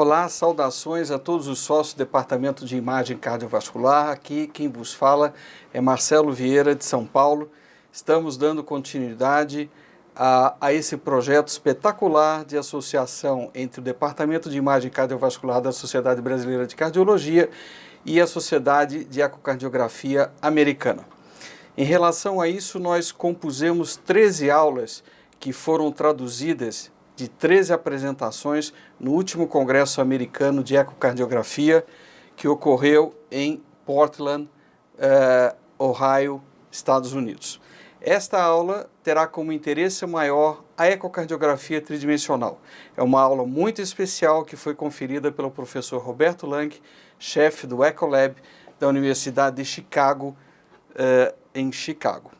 Olá, saudações a todos os sócios do Departamento de Imagem Cardiovascular. Aqui quem vos fala é Marcelo Vieira, de São Paulo. Estamos dando continuidade a esse projeto espetacular de associação entre o Departamento de Imagem Cardiovascular da Sociedade Brasileira de Cardiologia e a Sociedade de Ecocardiografia Americana. Em relação a isso, nós compusemos 13 aulas que foram traduzidas de 13 apresentações no último Congresso Americano de Ecocardiografia, que ocorreu em Portland, Ohio, Estados Unidos. Esta aula terá como interesse maior a ecocardiografia tridimensional. É uma aula muito especial que foi conferida pelo professor Roberto Lang, chefe do Ecolab da Universidade de Chicago, em Chicago.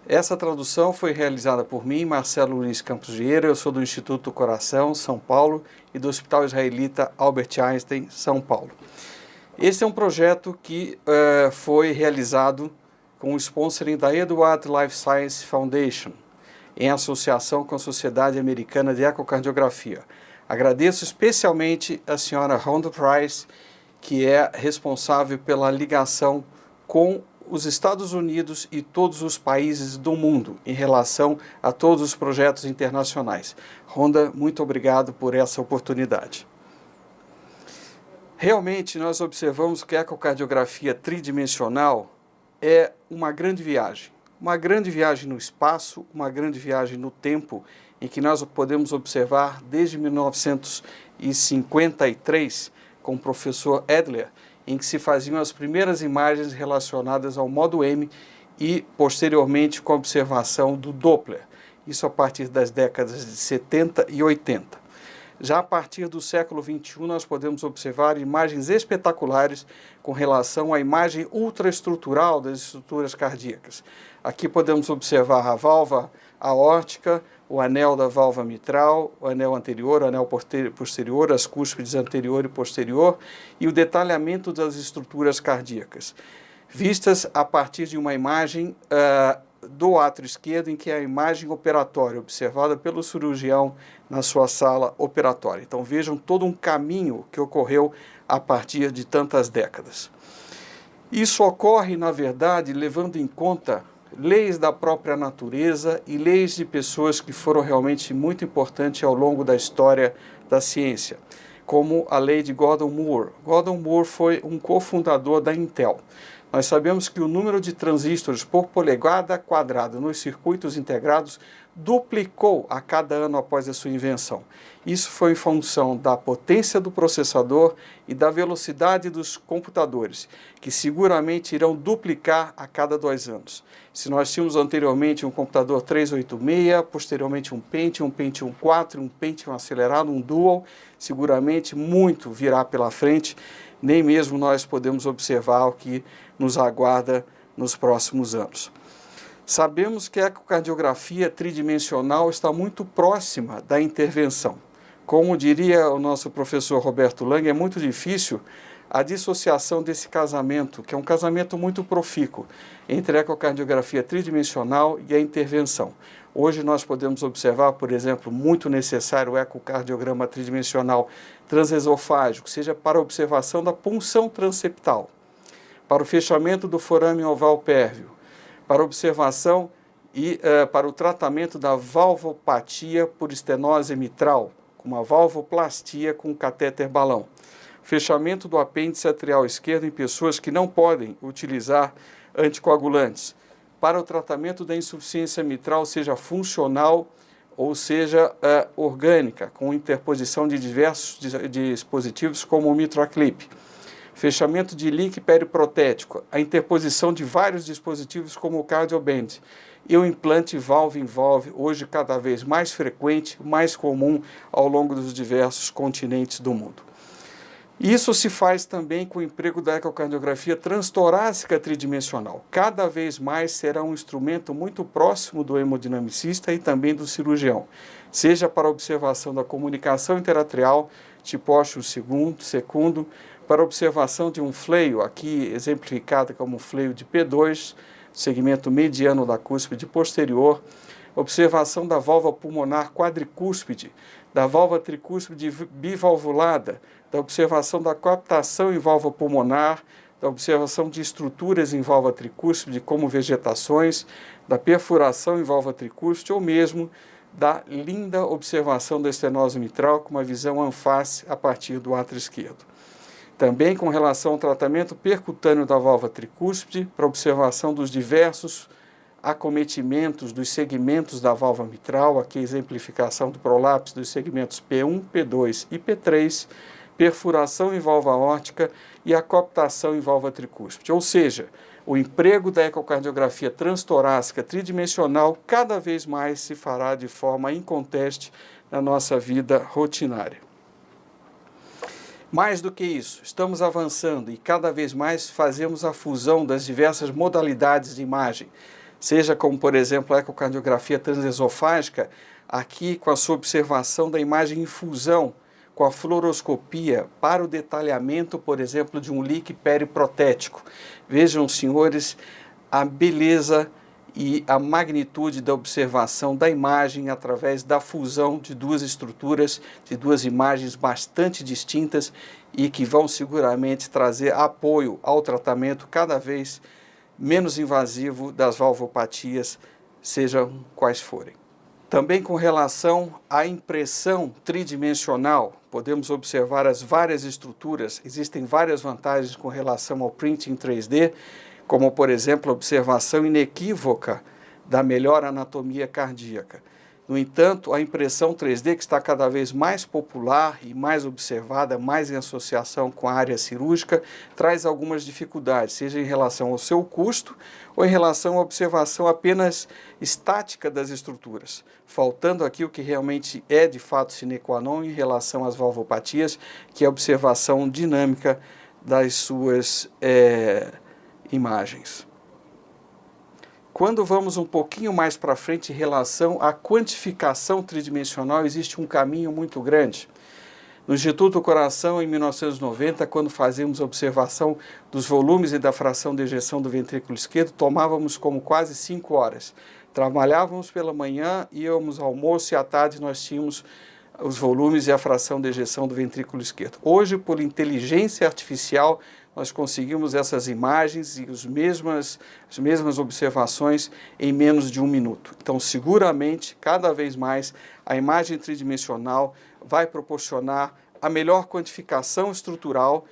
Essa tradução foi realizada por mim, Marcelo Luiz Campos Vieira. Eu sou do Instituto do Coração, São Paulo, e do Hospital Israelita Albert Einstein, São Paulo. Esse é um projeto que foi realizado com o sponsoring da Edward Life Science Foundation, em associação com a Sociedade Americana de Ecocardiografia. Agradeço especialmente a senhora Rhonda Price, que é responsável pela ligação com os Estados Unidos e todos os países do mundo em relação a todos os projetos internacionais. Rhonda, muito obrigado por essa oportunidade. Realmente, nós observamos que a ecocardiografia tridimensional é uma grande viagem no espaço, uma grande viagem no tempo, em que nós podemos observar desde 1953 com o professor Adler, em que se faziam as primeiras imagens relacionadas ao modo M e, posteriormente, com a observação do Doppler. Isso a partir das décadas de 70 e 80. Já a partir do século XXI, nós podemos observar imagens espetaculares com relação à imagem ultraestrutural das estruturas cardíacas. Aqui podemos observar a válvula aórtica, o anel da válvula mitral, o anel anterior, o anel posterior, as cúspides anterior e posterior e o detalhamento das estruturas cardíacas, vistas a partir de uma imagem do átrio esquerdo, em que é a imagem operatória, observada pelo cirurgião na sua sala operatória. Então vejam todo um caminho que ocorreu a partir de tantas décadas. Isso ocorre, na verdade, levando em conta leis da própria natureza e leis de pessoas que foram realmente muito importantes ao longo da história da ciência, como a lei de Gordon Moore. Gordon Moore foi um cofundador da Intel. Nós sabemos que o número de transistores por polegada quadrada nos circuitos integrados duplicou a cada ano após a sua invenção. Isso foi em função da potência do processador e da velocidade dos computadores, que seguramente irão duplicar a cada 2 anos. Se nós tínhamos anteriormente um computador 386, posteriormente um Pentium 4, um Pentium acelerado, um Dual, seguramente muito virá pela frente. Nem mesmo nós podemos observar o que nos aguarda nos próximos anos. Sabemos que a ecocardiografia tridimensional está muito próxima da intervenção. Como diria o nosso professor Roberto Lang, é muito difícil a dissociação desse casamento, que é um casamento muito profícuo, entre a ecocardiografia tridimensional e a intervenção. Hoje nós podemos observar, por exemplo, muito necessário o ecocardiograma tridimensional transesofágico, seja para a observação da punção transeptal, para o fechamento do forame oval pérvio, para observação e para o tratamento da valvopatia por estenose mitral, com uma valvoplastia com catéter balão, fechamento do apêndice atrial esquerdo em pessoas que não podem utilizar anticoagulantes, para o tratamento da insuficiência mitral, seja funcional ou seja orgânica, com interposição de diversos dispositivos como o MitraClip, fechamento de leak periprotético, a interposição de vários dispositivos como o CardioBand e o implante valve-in-valve, hoje cada vez mais frequente, mais comum ao longo dos diversos continentes do mundo. Isso se faz também com o emprego da ecocardiografia transtorácica tridimensional. Cada vez mais será um instrumento muito próximo do hemodinamicista e também do cirurgião, seja para observação da comunicação interatrial, tipo ósseo secundo, para observação de um fleio, aqui exemplificado como um fleio de P2, segmento mediano da cúspide posterior, observação da válvula pulmonar quadricúspide, da válvula tricúspide bivalvulada, da observação da coaptação em válvula pulmonar, da observação de estruturas em válvula tricúspide, como vegetações, da perfuração em válvula tricúspide ou mesmo da linda observação da estenose mitral com uma visão anface a partir do átrio esquerdo. Também com relação ao tratamento percutâneo da válvula tricúspide, para observação dos diversos acometimentos dos segmentos da válvula mitral, aqui a exemplificação do prolapso dos segmentos P1, P2 e P3, perfuração em válvula aórtica e a coaptação em válvula tricúspide. Ou seja, o emprego da ecocardiografia transtorácica tridimensional cada vez mais se fará de forma inconteste na nossa vida rotinária. Mais do que isso, estamos avançando e cada vez mais fazemos a fusão das diversas modalidades de imagem, seja como, por exemplo, a ecocardiografia transesofágica, aqui com a sua observação da imagem em fusão com a fluoroscopia para o detalhamento, por exemplo, de um leak periprotético. Vejam, senhores, a beleza e a magnitude da observação da imagem através da fusão de duas estruturas, de duas imagens bastante distintas e que vão seguramente trazer apoio ao tratamento cada vez menos invasivo das valvopatias, sejam quais forem. Também com relação à impressão tridimensional, podemos observar as várias estruturas. Existem várias vantagens com relação ao printing 3D, como, por exemplo, a observação inequívoca da melhor anatomia cardíaca. No entanto, a impressão 3D, que está cada vez mais popular e mais observada, mais em associação com a área cirúrgica, traz algumas dificuldades, seja em relação ao seu custo ou em relação à observação apenas estática das estruturas, faltando aqui o que realmente é de fato sine qua non em relação às valvopatias, que é a observação dinâmica das suas imagens. Quando vamos um pouquinho mais para frente em relação à quantificação tridimensional, existe um caminho muito grande. No Instituto do Coração, em 1990, quando fazíamos a observação dos volumes e da fração de ejeção do ventrículo esquerdo, tomávamos como quase 5 horas. Trabalhávamos pela manhã, íamos ao almoço e à tarde nós tínhamos os volumes e a fração de ejeção do ventrículo esquerdo. Hoje, por inteligência artificial, nós conseguimos essas imagens e as mesmas observações em menos de 1 minuto. Então, seguramente, cada vez mais, a imagem tridimensional vai proporcionar a melhor quantificação estrutural,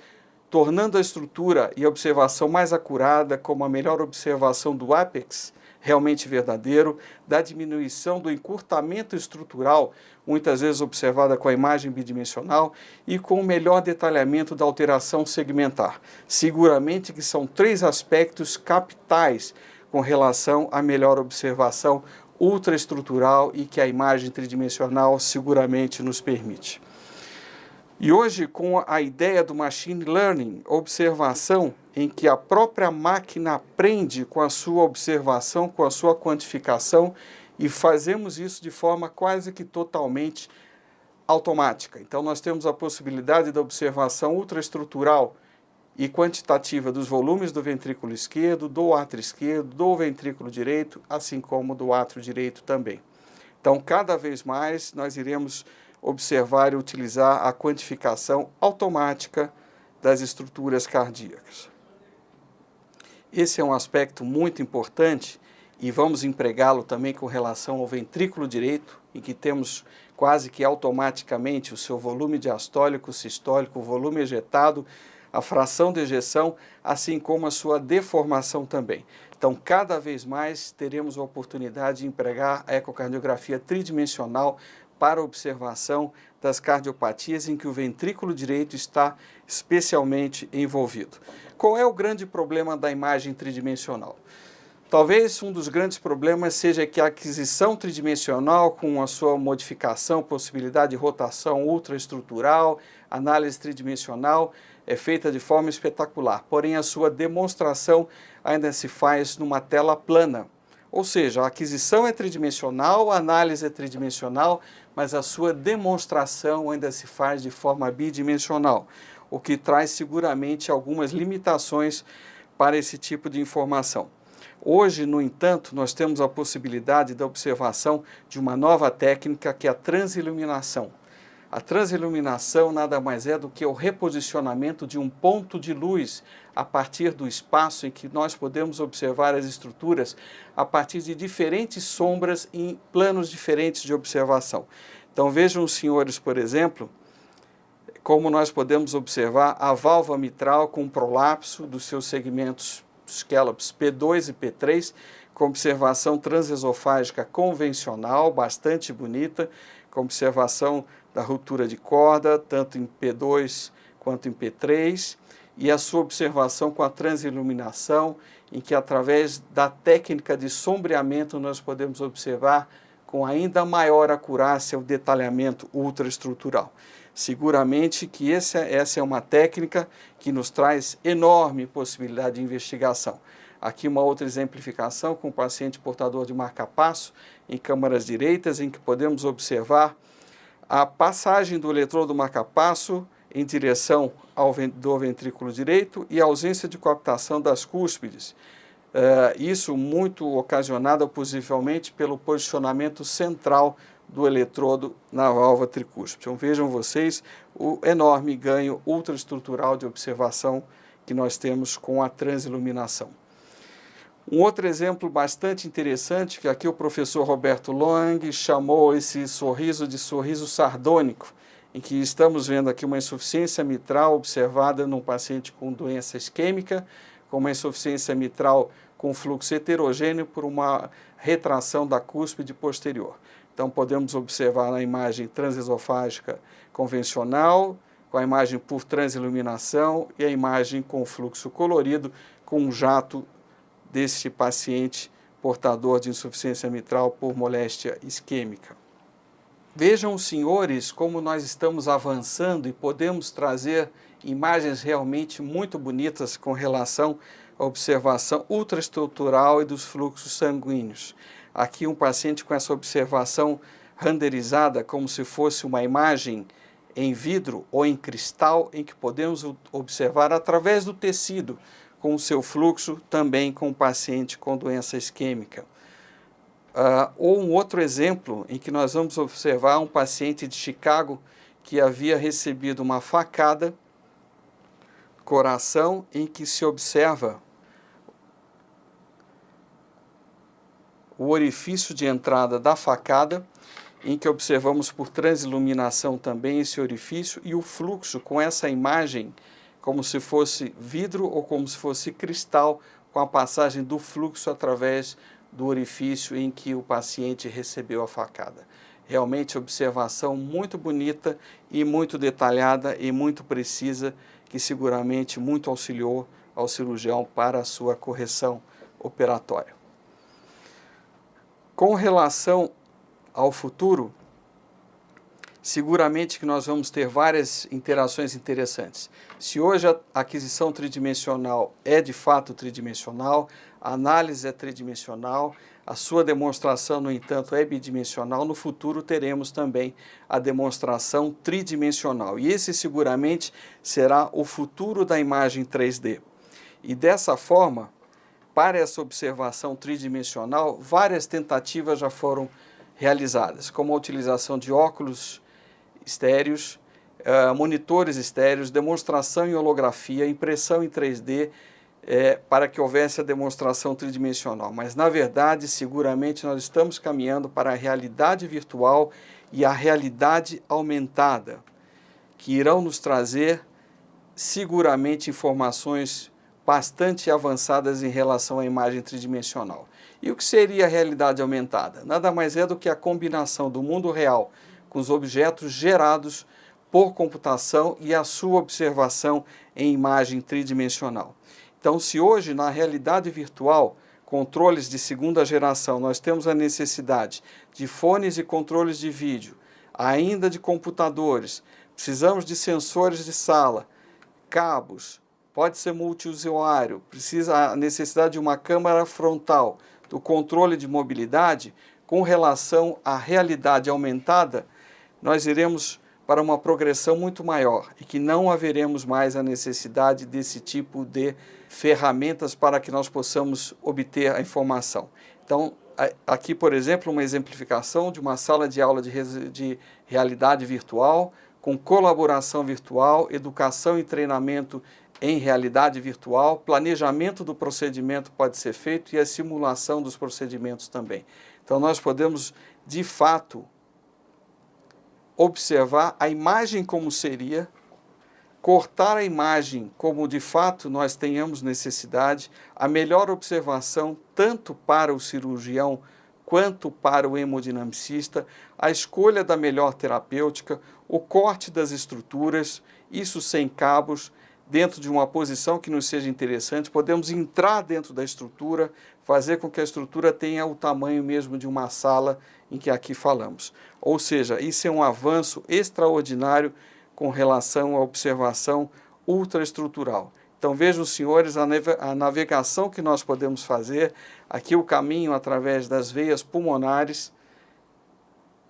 tornando a estrutura e a observação mais acurada, como a melhor observação do ápex, realmente verdadeiro, da diminuição do encurtamento estrutural, muitas vezes observada com a imagem bidimensional, e com o melhor detalhamento da alteração segmentar. Seguramente que são 3 aspectos capitais com relação à melhor observação ultraestrutural e que a imagem tridimensional seguramente nos permite. E hoje, com a ideia do machine learning, observação em que a própria máquina aprende com a sua observação, com a sua quantificação, e fazemos isso de forma quase que totalmente automática. Então, nós temos a possibilidade da observação ultraestrutural e quantitativa dos volumes do ventrículo esquerdo, do átrio esquerdo, do ventrículo direito, assim como do átrio direito também. Então, cada vez mais, nós iremos observar e utilizar a quantificação automática das estruturas cardíacas. Esse é um aspecto muito importante e vamos empregá-lo também com relação ao ventrículo direito, em que temos quase que automaticamente o seu volume diastólico, sistólico, o volume ejetado, a fração de ejeção, assim como a sua deformação também. Então, cada vez mais teremos a oportunidade de empregar a ecocardiografia tridimensional para observação das cardiopatias em que o ventrículo direito está especialmente envolvido. Qual é o grande problema da imagem tridimensional? Talvez um dos grandes problemas seja que a aquisição tridimensional, com a sua modificação, possibilidade de rotação ultraestrutural, análise tridimensional, é feita de forma espetacular, porém a sua demonstração ainda se faz numa tela plana. Ou seja, a aquisição é tridimensional, a análise é tridimensional, mas a sua demonstração ainda se faz de forma bidimensional, o que traz seguramente algumas limitações para esse tipo de informação. Hoje, no entanto, nós temos a possibilidade da observação de uma nova técnica, que é a transiluminação. A transiluminação nada mais é do que o reposicionamento de um ponto de luz a partir do espaço em que nós podemos observar as estruturas a partir de diferentes sombras em planos diferentes de observação. Então vejam os senhores, por exemplo, como nós podemos observar a válvula mitral com prolapso dos seus segmentos scallops P2 e P3, com observação transesofágica convencional, bastante bonita, com observação da ruptura de corda, tanto em P2 quanto em P3, e a sua observação com a transiluminação, em que através da técnica de sombreamento nós podemos observar com ainda maior acurácia o detalhamento ultraestrutural. Seguramente que essa é uma técnica que nos traz enorme possibilidade de investigação. Aqui uma outra exemplificação com o paciente portador de marca-passo em câmaras direitas, em que podemos observar a passagem do eletrodo marca-passo em direção do ventrículo direito e a ausência de coaptação das cúspides. Isso muito ocasionado possivelmente pelo posicionamento central do eletrodo na válvula tricúspide. Então vejam vocês o enorme ganho ultraestrutural de observação que nós temos com a transiluminação. Um outro exemplo bastante interessante, que aqui o professor Roberto Long chamou esse sorriso de sorriso sardônico, em que estamos vendo aqui uma insuficiência mitral observada num paciente com doença isquêmica, com uma insuficiência mitral com fluxo heterogêneo por uma retração da cúspide posterior. Então podemos observar na imagem transesofágica convencional, com a imagem por transiluminação e a imagem com fluxo colorido, com um jato desse paciente portador de insuficiência mitral por moléstia isquêmica. Vejam os senhores como nós estamos avançando e podemos trazer imagens realmente muito bonitas com relação à observação ultraestrutural e dos fluxos sanguíneos. Aqui um paciente com essa observação renderizada como se fosse uma imagem em vidro ou em cristal, em que podemos observar através do tecido com o seu fluxo, também com o paciente com doença isquêmica. Ou um outro exemplo em que nós vamos observar um paciente de Chicago que havia recebido uma facada, coração, em que se observa o orifício de entrada da facada, em que observamos por transiluminação também esse orifício e o fluxo com essa imagem como se fosse vidro ou como se fosse cristal, com a passagem do fluxo através do orifício em que o paciente recebeu a facada. Realmente observação muito bonita e muito detalhada e muito precisa, que seguramente muito auxiliou ao cirurgião para a sua correção operatória. Com relação ao futuro, seguramente que nós vamos ter várias interações interessantes. Se hoje a aquisição tridimensional é de fato tridimensional, a análise é tridimensional, a sua demonstração, no entanto, é bidimensional, no futuro teremos também a demonstração tridimensional. E esse seguramente será o futuro da imagem 3D. E dessa forma, para essa observação tridimensional, várias tentativas já foram realizadas, como a utilização de óculos estéreos, monitores estéreos, demonstração em holografia, impressão em 3D, para que houvesse a demonstração tridimensional. Mas, na verdade, seguramente nós estamos caminhando para a realidade virtual e a realidade aumentada, que irão nos trazer seguramente informações bastante avançadas em relação à imagem tridimensional. E o que seria a realidade aumentada? Nada mais é do que a combinação do mundo real com os objetos gerados por computação e a sua observação em imagem tridimensional. Então, se hoje, na realidade virtual, controles de segunda geração, nós temos a necessidade de fones e controles de vídeo, ainda de computadores, precisamos de sensores de sala, cabos, pode ser multiusuário, precisa a necessidade de uma câmera frontal, do controle de mobilidade, com relação à realidade aumentada, nós iremos para uma progressão muito maior e que não haveremos mais a necessidade desse tipo de ferramentas para que nós possamos obter a informação. Então, aqui, por exemplo, uma exemplificação de uma sala de aula de realidade virtual, com colaboração virtual, educação e treinamento em realidade virtual, planejamento do procedimento pode ser feito e a simulação dos procedimentos também. Então, nós podemos, de fato, observar a imagem como seria, cortar a imagem como de fato nós tenhamos necessidade, a melhor observação tanto para o cirurgião quanto para o hemodinamicista, a escolha da melhor terapêutica, o corte das estruturas, isso sem cabos, dentro de uma posição que nos seja interessante, podemos entrar dentro da estrutura, fazer com que a estrutura tenha o tamanho mesmo de uma sala em que aqui falamos. Ou seja, isso é um avanço extraordinário com relação à observação ultraestrutural. Então vejam, senhores, a navegação que nós podemos fazer, aqui o caminho através das veias pulmonares,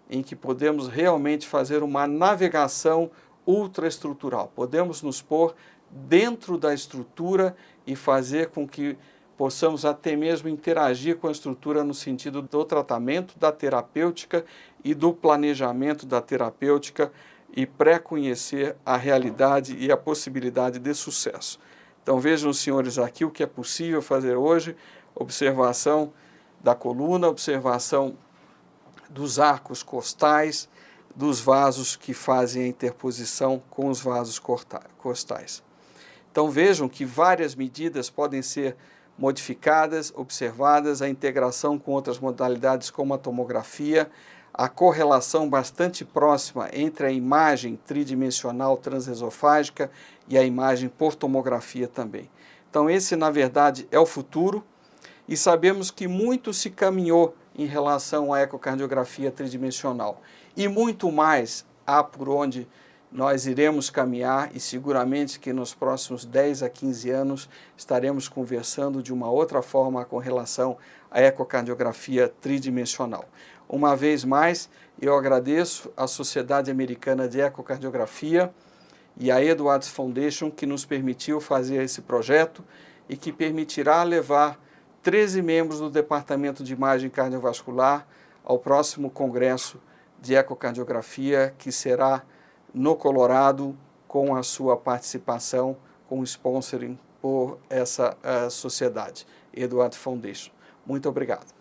em que podemos realmente fazer uma navegação ultraestrutural. Podemos nos pôr dentro da estrutura e fazer com que possamos até mesmo interagir com a estrutura no sentido do tratamento, da terapêutica e do planejamento da terapêutica e pré-conhecer a realidade e a possibilidade de sucesso. Então vejam, senhores, aqui o que é possível fazer hoje, observação da coluna, observação dos arcos costais, dos vasos que fazem a interposição com os vasos costais. Então vejam que várias medidas podem ser modificadas, observadas, a integração com outras modalidades como a tomografia, a correlação bastante próxima entre a imagem tridimensional transesofágica e a imagem por tomografia também. Então esse, na verdade, é o futuro e sabemos que muito se caminhou em relação à ecocardiografia tridimensional e muito mais há por onde nós iremos caminhar e seguramente que nos próximos 10 a 15 anos estaremos conversando de uma outra forma com relação à ecocardiografia tridimensional. Uma vez mais, eu agradeço à Sociedade Americana de Ecocardiografia e à Edwards Foundation que nos permitiu fazer esse projeto e que permitirá levar 13 membros do Departamento de Imagem Cardiovascular ao próximo Congresso de Ecocardiografia, que será no Colorado, com a sua participação, com sponsoring por essa sociedade, Edwards Foundation. Muito obrigado.